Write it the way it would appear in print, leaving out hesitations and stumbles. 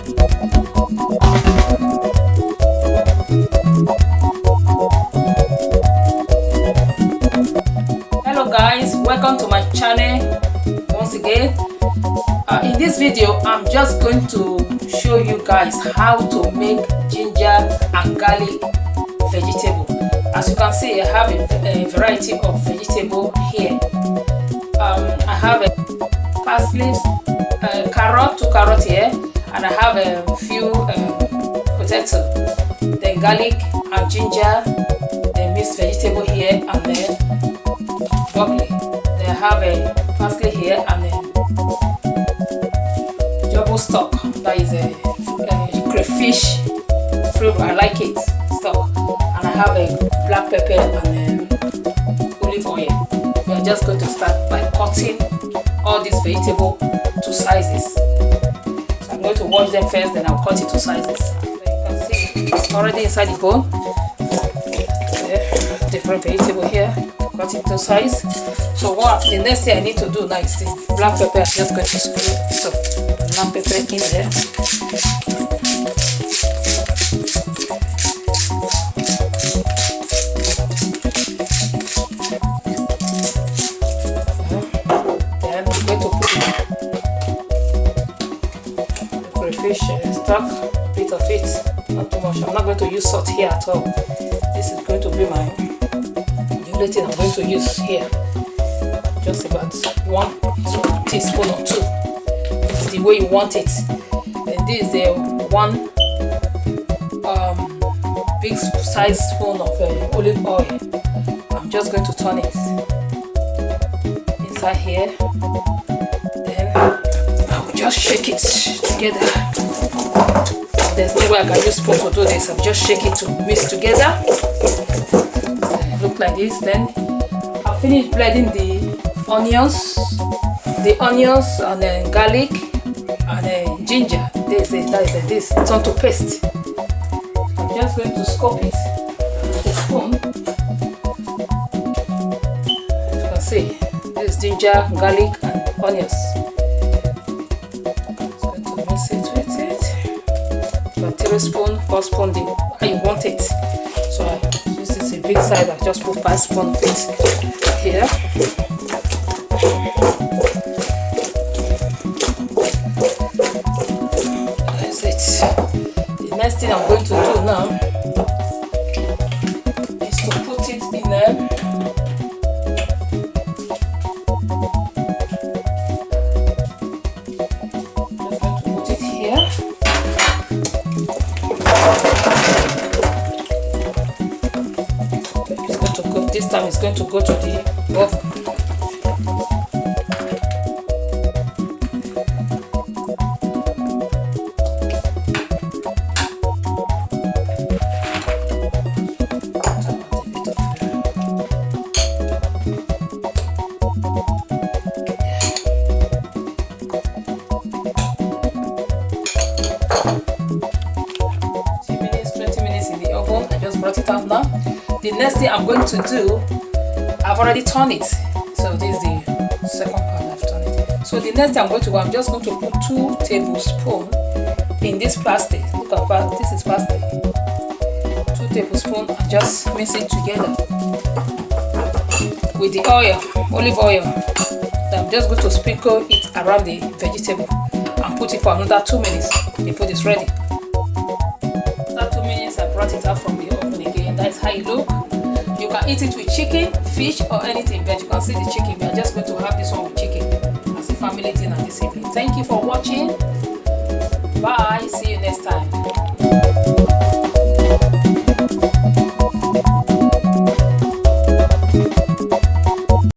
Hello guys, welcome to my channel once again. In this video I'm just going to show you guys how to make ginger and garlic vegetable. As you can see, I have a variety of vegetable here. I have a parsley, two carrots here, and I have a few potato, then garlic and ginger, then mixed vegetable here, and then broccoli. Then I have a parsley here, and then double stock, that is a crayfish flavor. I like it stock, and I have a black pepper and olive oil. We are just going to start by cutting all these vegetables to sizes. So I'm going to wash them first, then I'll cut it to sizes. So you can see it's already inside the bowl. Different vegetable here, cut it to size. So what the next thing I need to do now is the black pepper. I'm just going to spray some black pepper in there. Then I'm going to put the crayfish stock, a bit of it, not too much. I'm not going to use salt here at all. This is going to be my only thing I'm going to use here. Just about 1 teaspoon or 2. This is the way you want it. And this is the 1 big size spoon of olive oil. I'm just going to turn it inside here. Then I will just shake it together. There's no way I can use spoon to do this. I'll just shake it to mix together. Look like this. Then I'll finish blending the onions and then garlic and then ginger. This it's on to paste. I'm just going to scoop it with a spoon. As you can see, this is ginger, garlic and onions. I'm going to mix it with it. About 3 spoons, 4 spoons, how you want it. So this is a big size. I just put 5 spoons of it here. That's it. The next thing I'm going to do now is to put it in there. Just going to put it here. This time it's going to go to the oven. Minutes, 20 minutes in the oven. I just brought it out now. The next thing I'm going to do, I've already turned it. So this is the second part I've turned it. So the next thing I'm going to do, I'm just going to put 2 tablespoons in this plastic. Look at that, this is plastic. 2 tablespoons and just mix it together with the oil, olive oil. Then I'm just going to sprinkle it around the vegetable and put it for another 2 minutes. The food is ready. After 2 minutes, I brought it out from the oven again. That's how it looks. You can eat it with chicken, fish, or anything, but you can see the chicken. We are just going to have this one with chicken as a family dinner this evening. Thank you for watching. Bye. See you next time.